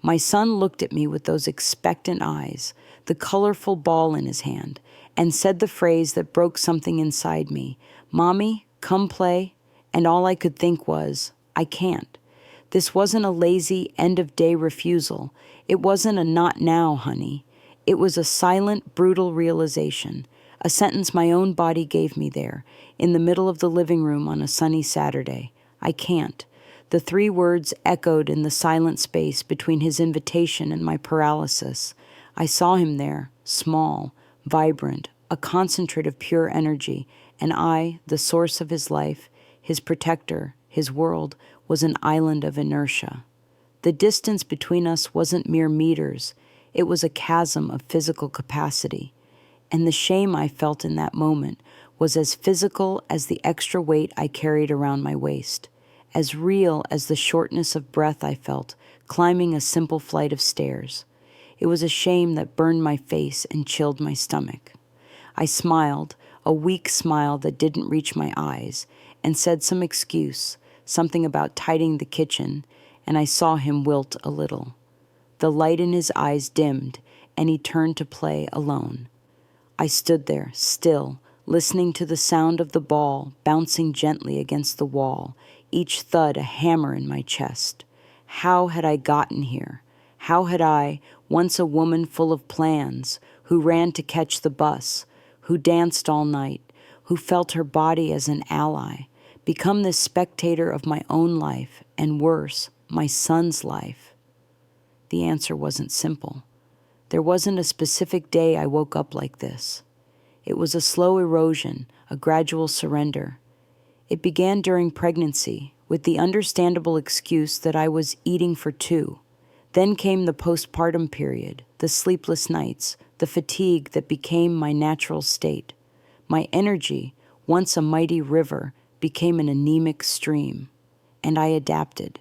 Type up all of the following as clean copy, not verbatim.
My son looked at me with those expectant eyes, the colorful ball in his hand, and said the phrase that broke something inside me, "Mommy, come play," and all I could think was, I can't. This wasn't a lazy, end-of-day refusal. It wasn't a "not now, honey." It was a silent, brutal realization, a sentence my own body gave me there, in the middle of the living room on a sunny Saturday. I can't. The 3 words echoed in the silent space between his invitation and my paralysis. I saw him there, small, vibrant, a concentrate of pure energy, and I, the source of his life, his protector, his world, was an island of inertia. The distance between us wasn't mere meters. It was a chasm of physical capacity. And the shame I felt in that moment was as physical as the extra weight I carried around my waist, as real as the shortness of breath I felt climbing a simple flight of stairs. It was a shame that burned my face and chilled my stomach. I smiled, a weak smile that didn't reach my eyes, and said some excuse, something about tidying the kitchen, and I saw him wilt a little. The light in his eyes dimmed, and he turned to play alone. I stood there, still, listening to the sound of the ball bouncing gently against the wall, each thud a hammer in my chest. How had I gotten here? How had I, once a woman full of plans, who ran to catch the bus, who danced all night, who felt her body as an ally, become this spectator of my own life, and worse, my son's life? The answer wasn't simple. There wasn't a specific day I woke up like this. It was a slow erosion, a gradual surrender. It began during pregnancy, with the understandable excuse that I was eating for 2. Then came the postpartum period, the sleepless nights, the fatigue that became my natural state. My energy, once a mighty river, became an anemic stream. And I adapted.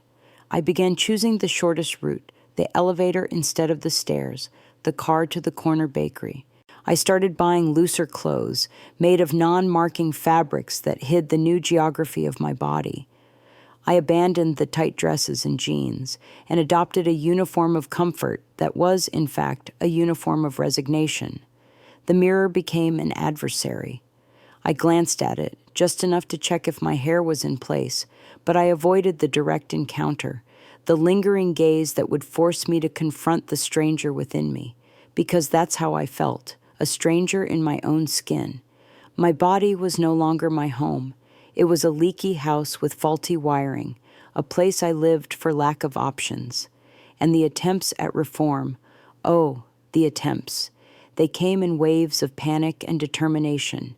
I began choosing the shortest route, the elevator instead of the stairs, the car to the corner bakery. I started buying looser clothes, made of non-marking fabrics that hid the new geography of my body. I abandoned the tight dresses and jeans, and adopted a uniform of comfort that was, in fact, a uniform of resignation. The mirror became an adversary. I glanced at it, just enough to check if my hair was in place, but I avoided the direct encounter, the lingering gaze that would force me to confront the stranger within me, because that's how I felt, a stranger in my own skin. My body was no longer my home. It was a leaky house with faulty wiring, a place I lived for lack of options. And the attempts at reform, oh, the attempts. They came in waves of panic and determination.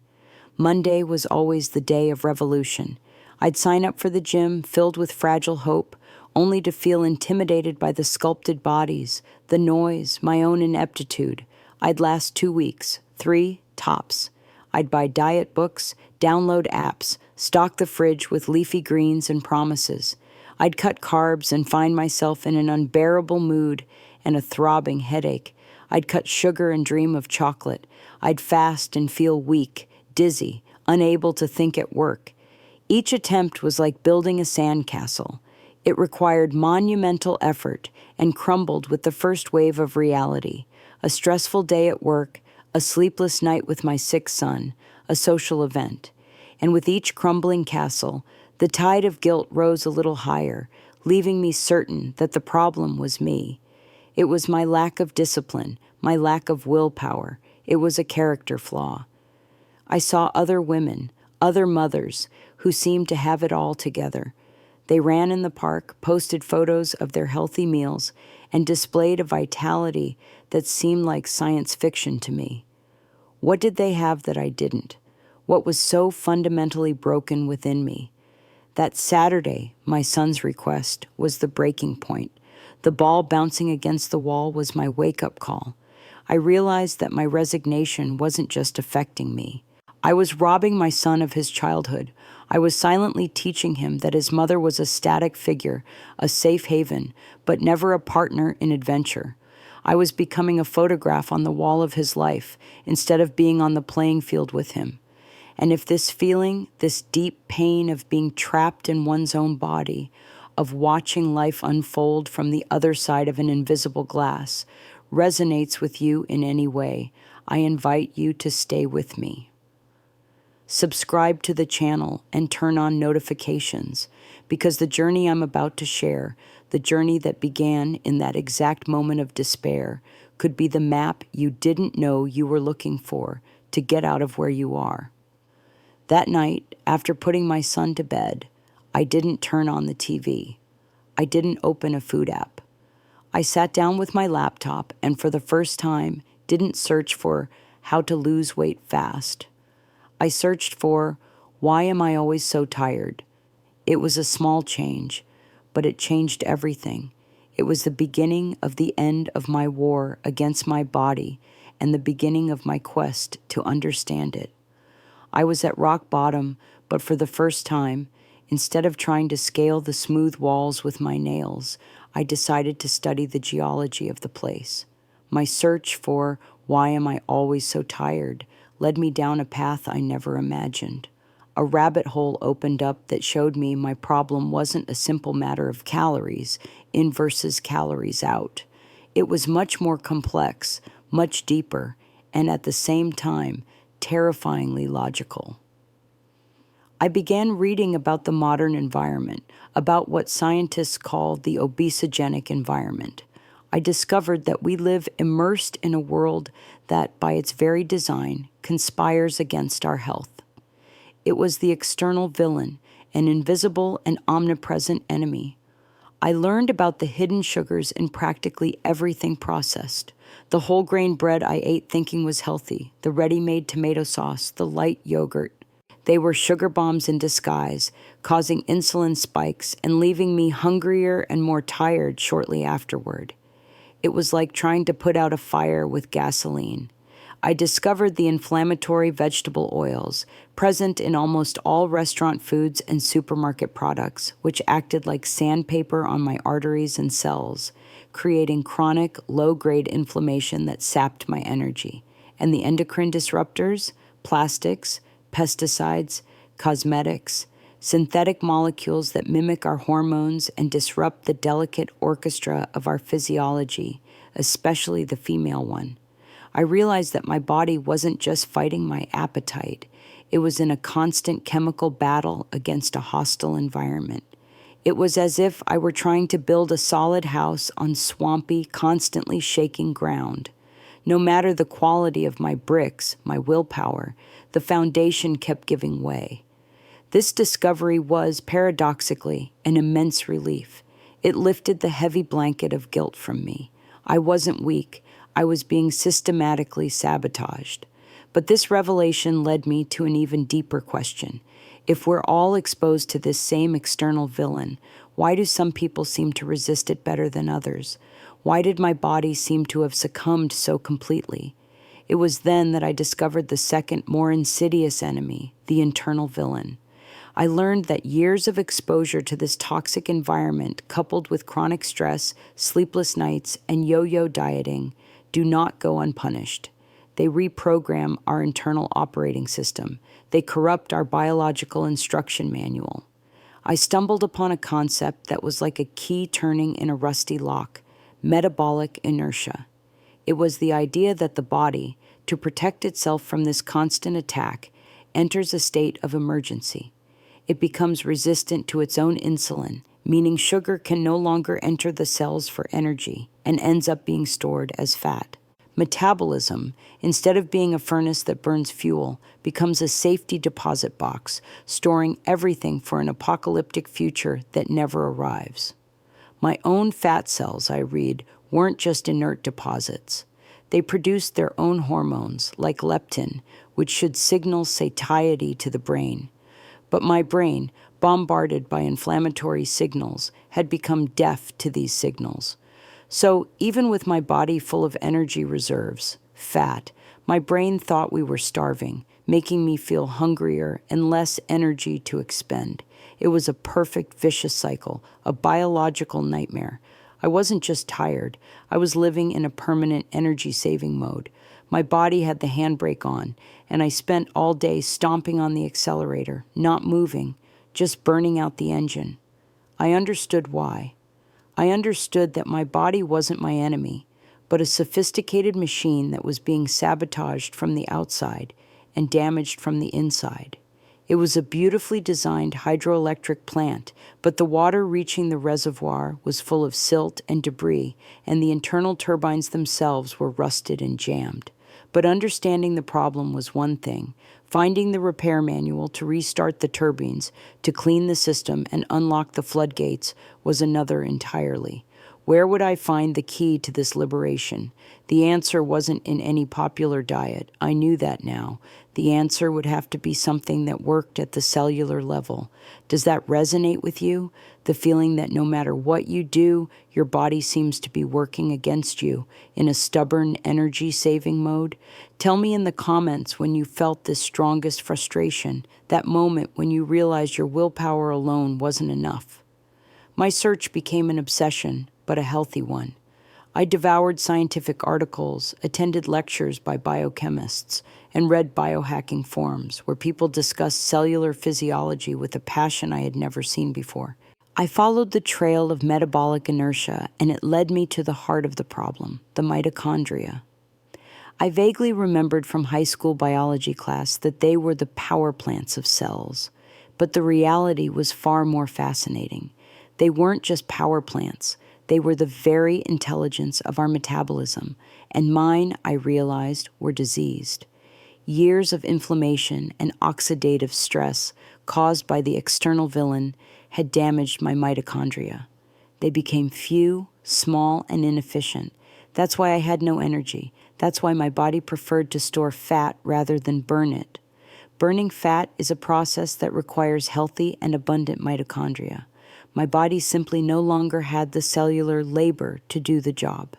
Monday was always the day of revolution. I'd sign up for the gym filled with fragile hope, only to feel intimidated by the sculpted bodies, the noise, my own ineptitude. I'd last 2 weeks, 3, tops. I'd buy diet books, download apps, stock the fridge with leafy greens and promises. I'd cut carbs and find myself in an unbearable mood and a throbbing headache. I'd cut sugar and dream of chocolate. I'd fast and feel weak, dizzy, unable to think at work. Each attempt was like building a sandcastle. It required monumental effort and crumbled with the first wave of reality. A stressful day at work, a sleepless night with my sick son, a social event. And with each crumbling castle, the tide of guilt rose a little higher, leaving me certain that the problem was me. It was my lack of discipline, my lack of willpower. It was a character flaw. I saw other women, other mothers, who seemed to have it all together. They ran in the park, posted photos of their healthy meals, and displayed a vitality that seemed like science fiction to me. What did they have that I didn't? What was so fundamentally broken within me? That Saturday, my son's request, was the breaking point. The ball bouncing against the wall was my wake-up call. I realized that my resignation wasn't just affecting me. I was robbing my son of his childhood. I was silently teaching him that his mother was a static figure, a safe haven, but never a partner in adventure. I was becoming a photograph on the wall of his life instead of being on the playing field with him. And if this feeling, this deep pain of being trapped in one's own body, of watching life unfold from the other side of an invisible glass resonates with you in any way, I invite you to stay with me. Subscribe to the channel and turn on notifications, because the journey I'm about to share, the journey that began in that exact moment of despair, could be the map you didn't know you were looking for to get out of where you are. That night, after putting my son to bed, I didn't turn on the TV. I didn't open a food app. I sat down with my laptop and for the first time didn't search for how to lose weight fast. I searched for, why am I always so tired? It was a small change, but it changed everything. It was the beginning of the end of my war against my body and the beginning of my quest to understand it. I was at rock bottom, but for the first time, instead of trying to scale the smooth walls with my nails, I decided to study the geology of the place. My search for, why am I always so tired, led me down a path I never imagined. A rabbit hole opened up that showed me my problem wasn't a simple matter of calories in versus calories out. It was much more complex, much deeper, and at the same time, terrifyingly logical. I began reading about the modern environment, about what scientists call the obesogenic environment. I discovered that we live immersed in a world that, by its very design, conspires against our health. It was the external villain, an invisible and omnipresent enemy. I learned about the hidden sugars in practically everything processed. The whole grain bread I ate thinking was healthy, the ready-made tomato sauce, the light yogurt. They were sugar bombs in disguise, causing insulin spikes and leaving me hungrier and more tired shortly afterward. It was like trying to put out a fire with gasoline. I discovered the inflammatory vegetable oils present in almost all restaurant foods and supermarket products, which acted like sandpaper on my arteries and cells, creating chronic, low-grade inflammation that sapped my energy. And the endocrine disruptors, plastics, pesticides, cosmetics, synthetic molecules that mimic our hormones and disrupt the delicate orchestra of our physiology, especially the female one. I realized that my body wasn't just fighting my appetite. It was in a constant chemical battle against a hostile environment. It was as if I were trying to build a solid house on swampy, constantly shaking ground. No matter the quality of my bricks, my willpower, the foundation kept giving way. This discovery was, paradoxically, an immense relief. It lifted the heavy blanket of guilt from me. I wasn't weak. I was being systematically sabotaged. But this revelation led me to an even deeper question. If we're all exposed to this same external villain, why do some people seem to resist it better than others? Why did my body seem to have succumbed so completely? It was then that I discovered the second, more insidious enemy, the internal villain. I learned that years of exposure to this toxic environment, coupled with chronic stress, sleepless nights, and yo-yo dieting, do not go unpunished. They reprogram our internal operating system. They corrupt our biological instruction manual. I stumbled upon a concept that was like a key turning in a rusty lock: metabolic inertia. It was the idea that the body, to protect itself from this constant attack, enters a state of emergency. It becomes resistant to its own insulin, meaning sugar can no longer enter the cells for energy and ends up being stored as fat. Metabolism, instead of being a furnace that burns fuel, becomes a safety deposit box, storing everything for an apocalyptic future that never arrives. My own fat cells, I read, weren't just inert deposits. They produced their own hormones, like leptin, which should signal satiety to the brain. But my brain, bombarded by inflammatory signals, had become deaf to these signals. So even with my body full of energy reserves, fat, my brain thought we were starving, making me feel hungrier and less energy to expend. It was a perfect vicious cycle, a biological nightmare. I wasn't just tired. I was living in a permanent energy-saving mode. My body had the handbrake on, and I spent all day stomping on the accelerator, not moving, just burning out the engine. I understood why. I understood that my body wasn't my enemy, but a sophisticated machine that was being sabotaged from the outside and damaged from the inside. It was a beautifully designed hydroelectric plant, but the water reaching the reservoir was full of silt and debris, and the internal turbines themselves were rusted and jammed. But understanding the problem was one thing. Finding the repair manual to restart the turbines, to clean the system and unlock the floodgates was another entirely. Where would I find the key to this liberation? The answer wasn't in any popular diet. I knew that now. The answer would have to be something that worked at the cellular level. Does that resonate with you? The feeling that no matter what you do, your body seems to be working against you in a stubborn energy-saving mode? Tell me in the comments when you felt this strongest frustration, that moment when you realized your willpower alone wasn't enough. My search became an obsession, but a healthy one. I devoured scientific articles, attended lectures by biochemists, and read biohacking forums where people discussed cellular physiology with a passion I had never seen before. I followed the trail of metabolic inertia, and it led me to the heart of the problem, the mitochondria. I vaguely remembered from high school biology class that they were the power plants of cells, but the reality was far more fascinating. They weren't just power plants. They were the very intelligence of our metabolism, and mine, I realized, were diseased. Years of inflammation and oxidative stress caused by the external villain had damaged my mitochondria. They became few, small, and inefficient. That's why I had no energy. That's why my body preferred to store fat rather than burn it. Burning fat is a process that requires healthy and abundant mitochondria. My body simply no longer had the cellular labor to do the job.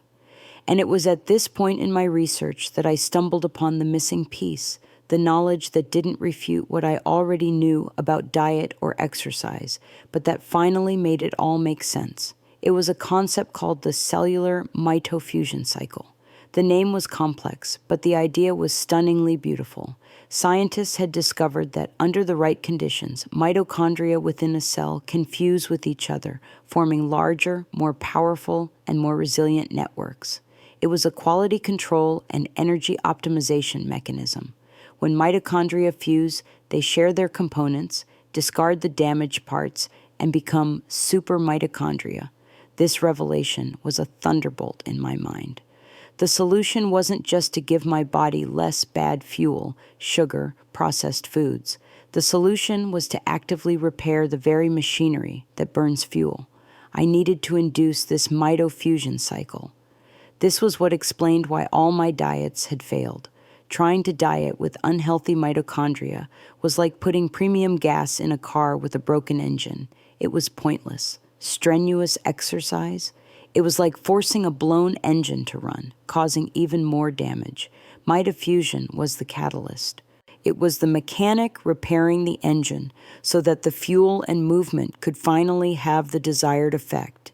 And it was at this point in my research that I stumbled upon the missing piece, the knowledge that didn't refute what I already knew about diet or exercise, but that finally made it all make sense. It was a concept called the cellular mitofussion cycle. The name was complex, but the idea was stunningly beautiful. Scientists had discovered that under the right conditions, mitochondria within a cell can fuse with each other, forming larger, more powerful, and more resilient networks. It was a quality control and energy optimization mechanism. When mitochondria fuse, they share their components, discard the damaged parts, and become super mitochondria. This revelation was a thunderbolt in my mind. The solution wasn't just to give my body less bad fuel, sugar, processed foods. The solution was to actively repair the very machinery that burns fuel. I needed to induce this mitofusion cycle. This was what explained why all my diets had failed. Trying to diet with unhealthy mitochondria was like putting premium gas in a car with a broken engine. It was pointless. Strenuous exercise? It was like forcing a blown engine to run, causing even more damage. Mitofussion was the catalyst. It was the mechanic repairing the engine so that the fuel and movement could finally have the desired effect.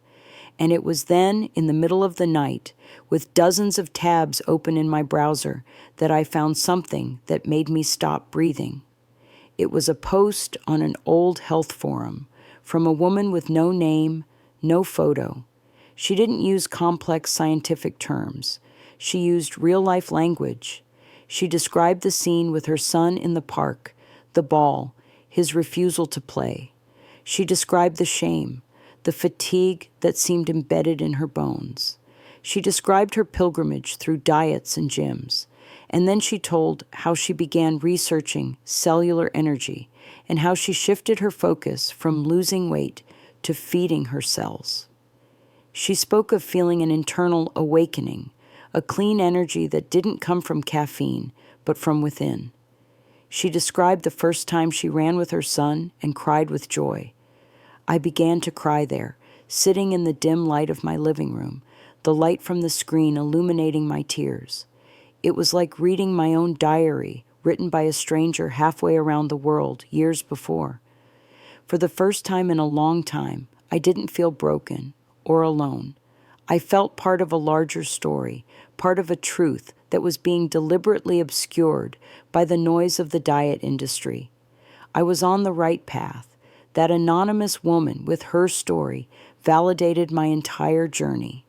And it was then, in the middle of the night, with dozens of tabs open in my browser, that I found something that made me stop breathing. It was a post on an old health forum from a woman with no name, no photo. She didn't use complex scientific terms. She used real-life language. She described the scene with her son in the park, the ball, his refusal to play. She described the shame, the fatigue that seemed embedded in her bones. She described her pilgrimage through diets and gyms. And then she told how she began researching cellular energy and how she shifted her focus from losing weight to feeding her cells. She spoke of feeling an internal awakening, a clean energy that didn't come from caffeine, but from within. She described the first time she ran with her son and cried with joy. I began to cry there, sitting in the dim light of my living room, the light from the screen illuminating my tears. It was like reading my own diary, written by a stranger halfway around the world years before. For the first time in a long time, I didn't feel broken or alone. I felt part of a larger story, part of a truth that was being deliberately obscured by the noise of the diet industry. I was on the right path. That anonymous woman with her story validated my entire journey.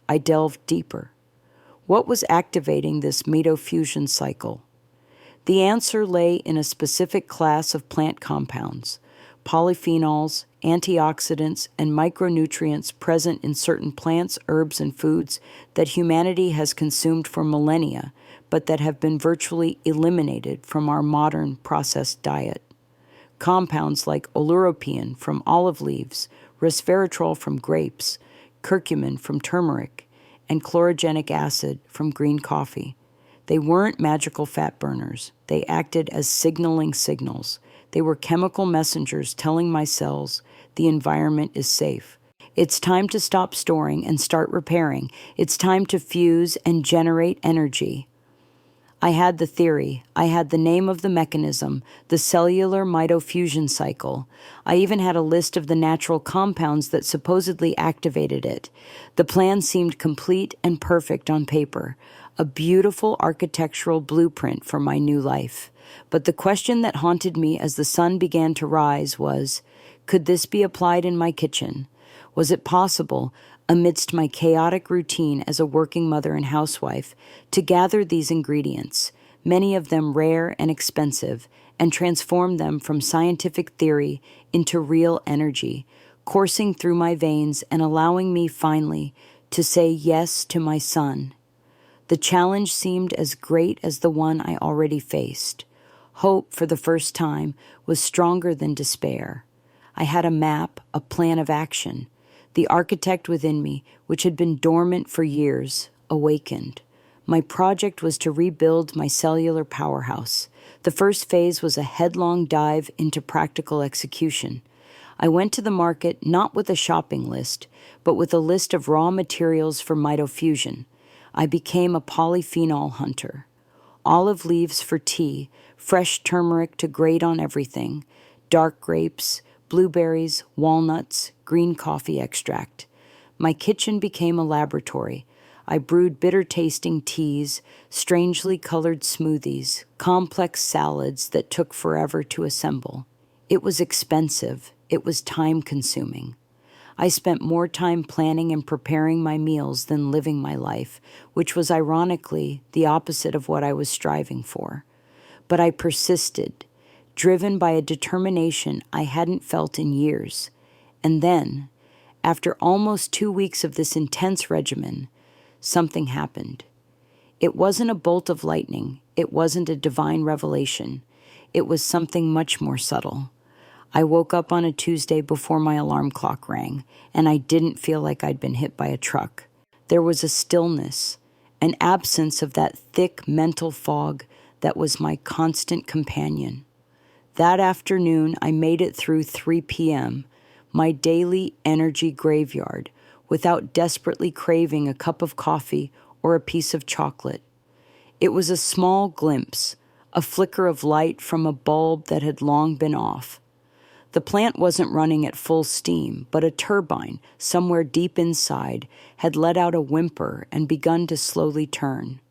I delved deeper. What was activating this mitofusion cycle? The answer lay in a specific class of plant compounds, polyphenols, antioxidants, and micronutrients present in certain plants, herbs, and foods that humanity has consumed for millennia, but that have been virtually eliminated from our modern processed diet. Compounds like oleuropein from olive leaves, resveratrol from grapes, curcumin from turmeric, and chlorogenic acid from green coffee. They weren't magical fat burners. They acted as signaling signals. They were chemical messengers telling my cells the environment is safe. It's time to stop storing and start repairing. It's time to fuse and generate energy. I had the theory. I had the name of the mechanism, the cellular mitofusion cycle. I even had a list of the natural compounds that supposedly activated it. The plan seemed complete and perfect on paper, a beautiful architectural blueprint for my new life. But the question that haunted me as the sun began to rise was, could this be applied in my kitchen? Was it possible, amidst my chaotic routine as a working mother and housewife, to gather these ingredients, many of them rare and expensive, and transform them from scientific theory into real energy, coursing through my veins and allowing me finally to say yes to my son? The challenge seemed as great as the one I already faced. Hope, for the first time, was stronger than despair. I had a map, a plan of action. The architect within me, which had been dormant for years, awakened. My project was to rebuild my cellular powerhouse. The first phase was a headlong dive into practical execution. I went to the market not with a shopping list, but with a list of raw materials for mitofusion. I became a polyphenol hunter. Olive leaves for tea, fresh turmeric to grate on everything, dark grapes, blueberries, walnuts, green coffee extract. My kitchen became a laboratory. I brewed bitter-tasting teas, strangely colored smoothies, complex salads that took forever to assemble. It was expensive. It was time-consuming. I spent more time planning and preparing my meals than living my life, which was ironically the opposite of what I was striving for. But I persisted, driven by a determination I hadn't felt in years. And then, after almost 2 weeks of this intense regimen, something happened. It wasn't a bolt of lightning. It wasn't a divine revelation. It was something much more subtle. I woke up on a Tuesday before my alarm clock rang, and I didn't feel like I'd been hit by a truck. There was a stillness, an absence of that thick mental fog that was my constant companion. That afternoon, I made it through 3 p.m., my daily energy graveyard, without desperately craving a cup of coffee or a piece of chocolate. It was a small glimpse, a flicker of light from a bulb that had long been off. The plant wasn't running at full steam, but a turbine, somewhere deep inside, had let out a whimper and begun to slowly turn.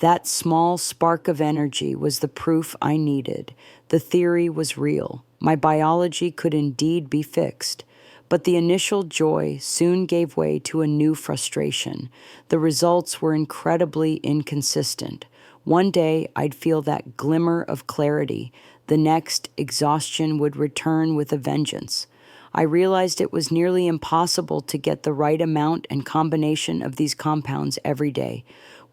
That small spark of energy was the proof I needed. The theory was real. My biology could indeed be fixed. But the initial joy soon gave way to a new frustration. The results were incredibly inconsistent. One day, I'd feel that glimmer of clarity. The next, exhaustion would return with a vengeance. I realized it was nearly impossible to get the right amount and combination of these compounds every day.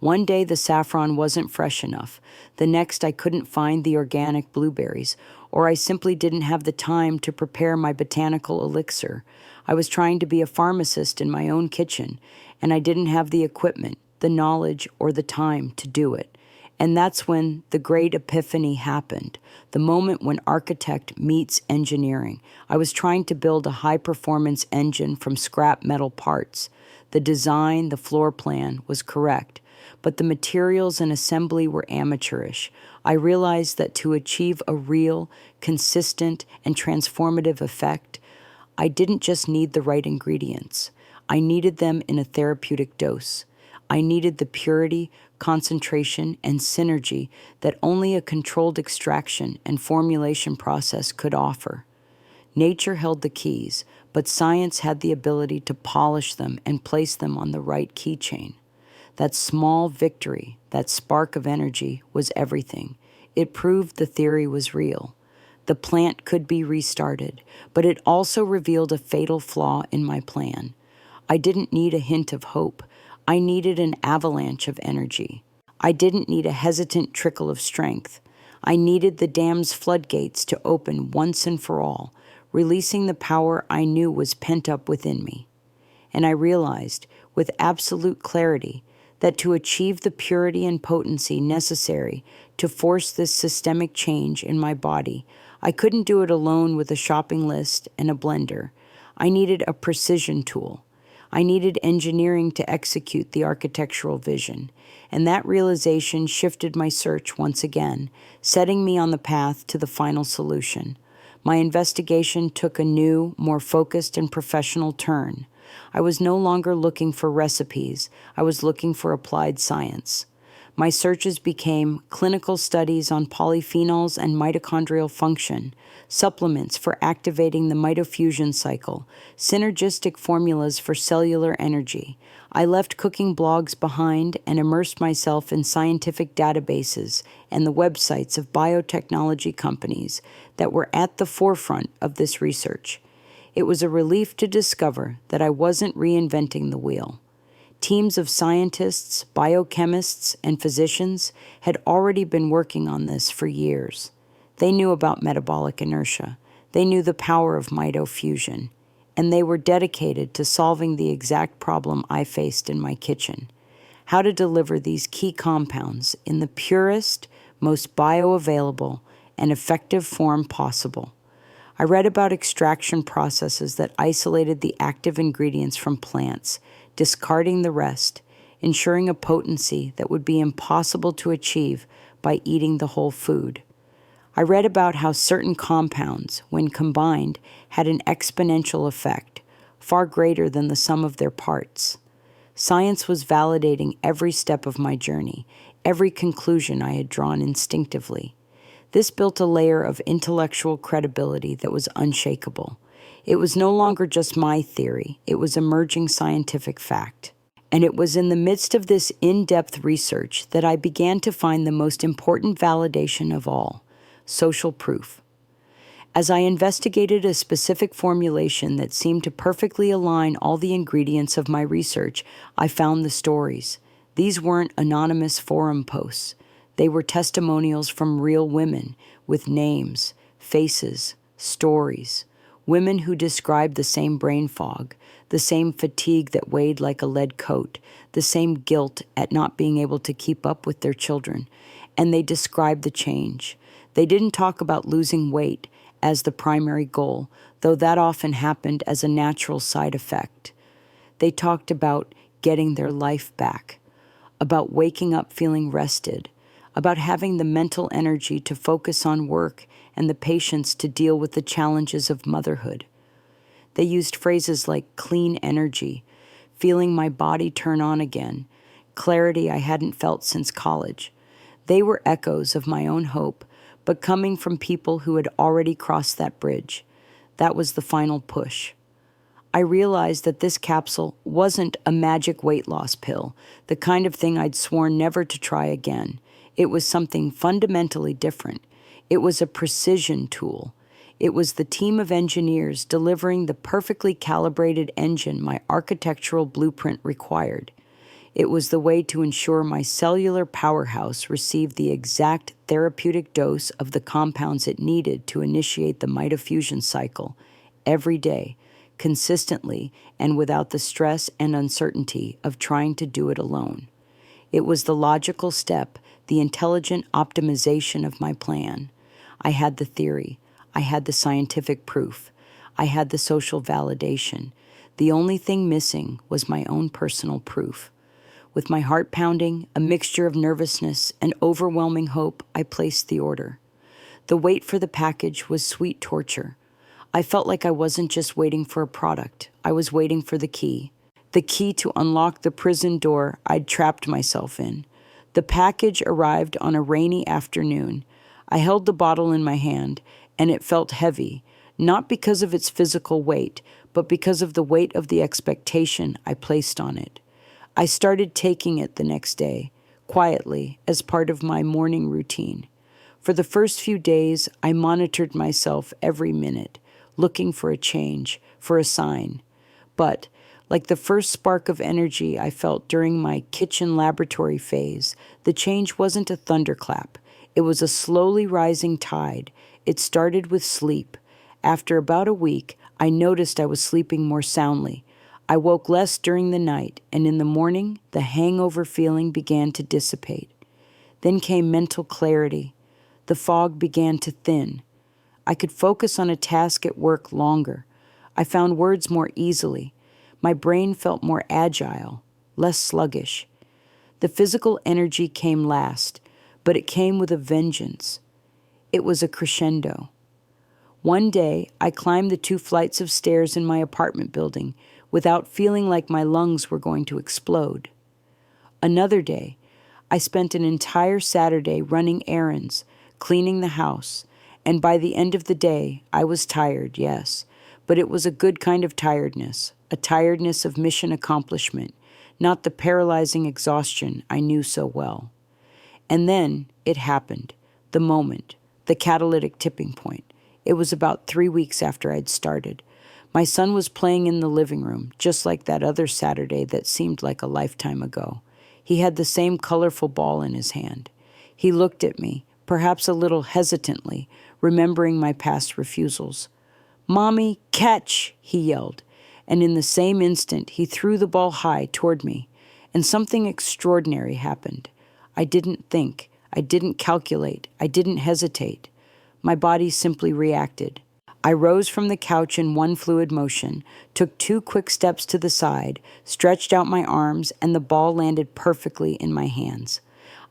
One day the saffron wasn't fresh enough. The next I couldn't find the organic blueberries, or I simply didn't have the time to prepare my botanical elixir. I was trying to be a pharmacist in my own kitchen, and I didn't have the equipment, the knowledge, or the time to do it. And that's when the great epiphany happened, the moment when architect meets engineering. I was trying to build a high-performance engine from scrap metal parts. The design, the floor plan, was correct, but the materials and assembly were amateurish. I realized that to achieve a real, consistent, and transformative effect, I didn't just need the right ingredients. I needed them in a therapeutic dose. I needed the purity, concentration, and synergy that only a controlled extraction and formulation process could offer. Nature held the keys, but science had the ability to polish them and place them on the right keychain. That small victory, that spark of energy, was everything. It proved the theory was real. The plant could be restarted, but it also revealed a fatal flaw in my plan. I didn't need a hint of hope. I needed an avalanche of energy. I didn't need a hesitant trickle of strength. I needed the dam's floodgates to open once and for all, releasing the power I knew was pent up within me. And I realized, with absolute clarity, that to achieve the purity and potency necessary to force this systemic change in my body, I couldn't do it alone with a shopping list and a blender. I needed a precision tool. I needed engineering to execute the architectural vision, and that realization shifted my search once again, setting me on the path to the final solution. My investigation took a new, more focused and professional turn. I was no longer looking for recipes. I was looking for applied science. My searches became clinical studies on polyphenols and mitochondrial function, supplements for activating the mitofusion cycle, synergistic formulas for cellular energy. I left cooking blogs behind and immersed myself in scientific databases and the websites of biotechnology companies that were at the forefront of this research. It was a relief to discover that I wasn't reinventing the wheel. Teams of scientists, biochemists, and physicians had already been working on this for years. They knew about metabolic inertia. They knew the power of mitofusion. And they were dedicated to solving the exact problem I faced in my kitchen: how to deliver these key compounds in the purest, most bioavailable, and effective form possible. I read about extraction processes that isolated the active ingredients from plants, discarding the rest, ensuring a potency that would be impossible to achieve by eating the whole food. I read about how certain compounds, when combined, had an exponential effect, far greater than the sum of their parts. Science was validating every step of my journey, every conclusion I had drawn instinctively. This built a layer of intellectual credibility that was unshakable. It was no longer just my theory, it was emerging scientific fact. And it was in the midst of this in-depth research that I began to find the most important validation of all: social proof. As I investigated a specific formulation that seemed to perfectly align all the ingredients of my research, I found the stories. These weren't anonymous forum posts. They were testimonials from real women with names, faces, stories. Women who described the same brain fog, the same fatigue that weighed like a lead coat, the same guilt at not being able to keep up with their children. And they described the change. They didn't talk about losing weight as the primary goal, though that often happened as a natural side effect. They talked about getting their life back, about waking up feeling rested, about having the mental energy to focus on work and the patience to deal with the challenges of motherhood. They used phrases like clean energy, feeling my body turn on again, clarity I hadn't felt since college. They were echoes of my own hope, but coming from people who had already crossed that bridge. That was the final push. I realized that this capsule wasn't a magic weight loss pill, the kind of thing I'd sworn never to try again. It was something fundamentally different. It was a precision tool. It was the team of engineers delivering the perfectly calibrated engine my architectural blueprint required. It was the way to ensure my cellular powerhouse received the exact therapeutic dose of the compounds it needed to initiate the mitofusion cycle every day, consistently and without the stress and uncertainty of trying to do it alone. It was the logical step, the intelligent optimization of my plan. I had the theory. I had the scientific proof. I had the social validation. The only thing missing was my own personal proof. With my heart pounding, a mixture of nervousness and overwhelming hope, I placed the order. The wait for the package was sweet torture. I felt like I wasn't just waiting for a product. I was waiting for the key to unlock the prison door I'd trapped myself in. The package arrived on a rainy afternoon. I held the bottle in my hand, and it felt heavy, not because of its physical weight, but because of the weight of the expectation I placed on it. I started taking it the next day, quietly, as part of my morning routine. For the first few days, I monitored myself every minute, looking for a change, for a sign. But, like the first spark of energy I felt during my kitchen laboratory phase, the change wasn't a thunderclap. It was a slowly rising tide. It started with sleep. After about a week, I noticed I was sleeping more soundly. I woke less during the night, and in the morning, the hangover feeling began to dissipate. Then came mental clarity. The fog began to thin. I could focus on a task at work longer. I found words more easily. My brain felt more agile, less sluggish. The physical energy came last, but it came with a vengeance. It was a crescendo. One day, I climbed the 2 flights of stairs in my apartment building without feeling like my lungs were going to explode. Another day, I spent an entire Saturday running errands, cleaning the house, and by the end of the day, I was tired, yes, but it was a good kind of tiredness, a tiredness of mission accomplishment, not the paralyzing exhaustion I knew so well. And then it happened, the moment, the catalytic tipping point. It was about 3 weeks after I'd started. My son was playing in the living room, just like that other Saturday that seemed like a lifetime ago. He had the same colorful ball in his hand. He looked at me, perhaps a little hesitantly, remembering my past refusals. "Mommy, catch!" he yelled, and in the same instant he threw the ball high toward me, and something extraordinary happened. I didn't think, I didn't calculate, I didn't hesitate. My body simply reacted. I rose from the couch in one fluid motion, took 2 quick steps to the side, stretched out my arms, and the ball landed perfectly in my hands.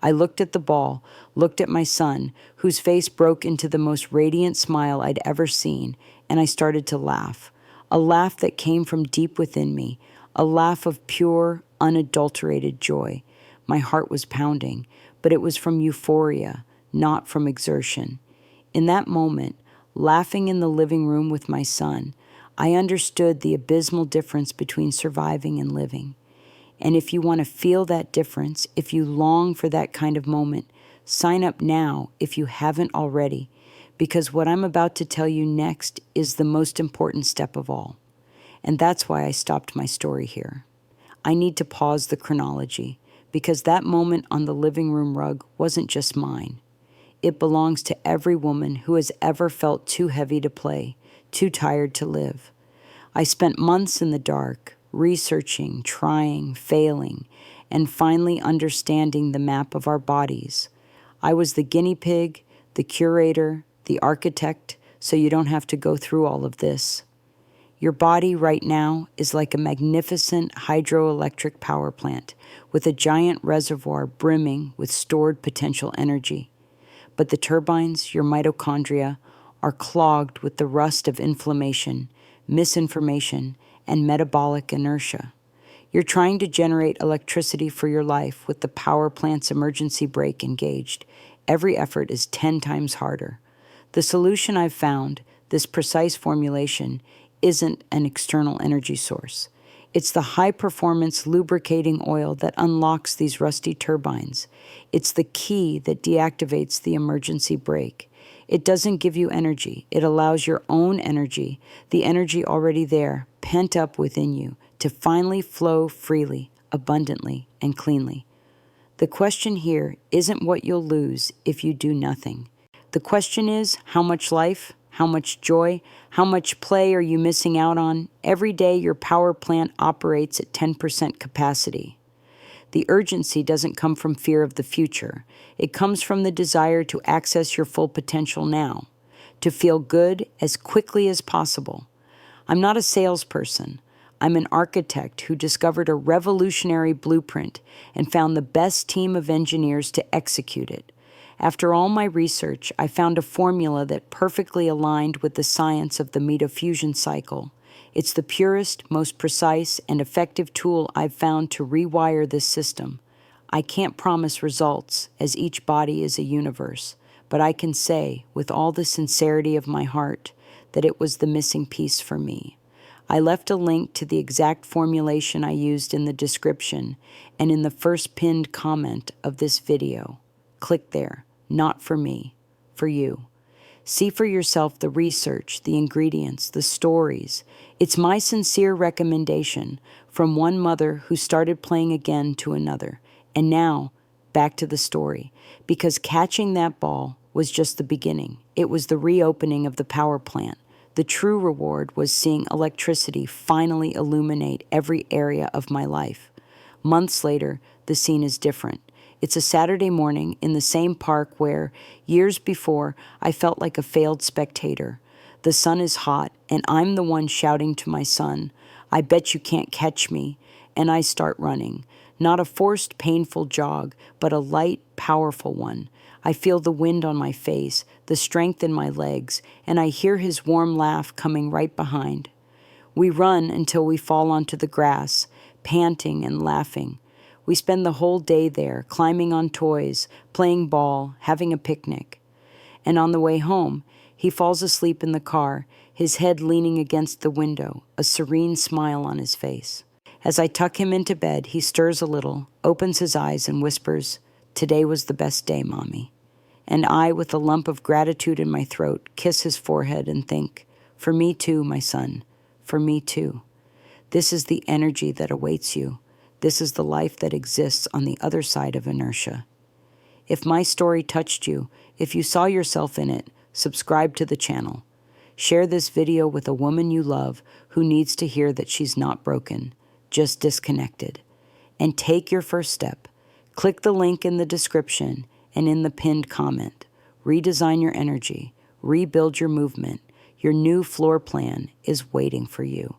I looked at the ball, looked at my son, whose face broke into the most radiant smile I'd ever seen, and I started to laugh. A laugh that came from deep within me, a laugh of pure, unadulterated joy. My heart was pounding, but it was from euphoria, not from exertion. In that moment, laughing in the living room with my son, I understood the abysmal difference between surviving and living. And if you want to feel that difference, if you long for that kind of moment, sign up now if you haven't already, because what I'm about to tell you next is the most important step of all. And that's why I stopped my story here. I need to pause the chronology, because that moment on the living room rug wasn't just mine. It belongs to every woman who has ever felt too heavy to play, too tired to live. I spent months in the dark, researching, trying, failing, and finally understanding the map of our bodies. I was the guinea pig, the curator, the architect, so you don't have to go through all of this. Your body right now is like a magnificent hydroelectric power plant with a giant reservoir brimming with stored potential energy. But the turbines, your mitochondria, are clogged with the rust of inflammation, misinformation, and metabolic inertia. You're trying to generate electricity for your life with the power plant's emergency brake engaged. Every effort is 10 times harder. The solution I've found, this precise formulation, isn't an external energy source. It's the high-performance lubricating oil that unlocks these rusty turbines. It's the key that deactivates the emergency brake. It doesn't give you energy. It allows your own energy, the energy already there, pent up within you, to finally flow freely, abundantly, and cleanly. The question here isn't what you'll lose if you do nothing. The question is, how much life, how much joy, how much play are you missing out on? Every day your power plant operates at 10% capacity. The urgency doesn't come from fear of the future. It comes from the desire to access your full potential now, to feel good as quickly as possible. I'm not a salesperson. I'm an architect who discovered a revolutionary blueprint and found the best team of engineers to execute it. After all my research, I found a formula that perfectly aligned with the science of the mitofusion cycle. It's the purest, most precise, and effective tool I've found to rewire this system. I can't promise results, as each body is a universe, but I can say, with all the sincerity of my heart, that it was the missing piece for me. I left a link to the exact formulation I used in the description and in the first pinned comment of this video. Click there, not for me, for you. See for yourself the research, the ingredients, the stories. It's my sincere recommendation from one mother who started playing again to another. And now, back to the story, because catching that ball was just the beginning. It was the reopening of the power plant. The true reward was seeing electricity finally illuminate every area of my life. Months later, the scene is different. It's a Saturday morning in the same park where, years before, I felt like a failed spectator. The sun is hot, and I'm the one shouting to my son, "I bet you can't catch me," and I start running. Not a forced, painful jog, but a light, powerful one. I feel the wind on my face, the strength in my legs, and I hear his warm laugh coming right behind. We run until we fall onto the grass, panting and laughing. We spend the whole day there, climbing on toys, playing ball, having a picnic. And on the way home, he falls asleep in the car, his head leaning against the window, a serene smile on his face. As I tuck him into bed, he stirs a little, opens his eyes, and whispers, "Today was the best day, Mommy." And I, with a lump of gratitude in my throat, kiss his forehead and think, "For me too, my son, for me too." This is the energy that awaits you. This is the life that exists on the other side of inertia. If my story touched you, if you saw yourself in it, subscribe to the channel. Share this video with a woman you love who needs to hear that she's not broken, just disconnected. And take your first step. Click the link in the description and in the pinned comment. Redesign your energy. Rebuild your movement. Your new floor plan is waiting for you.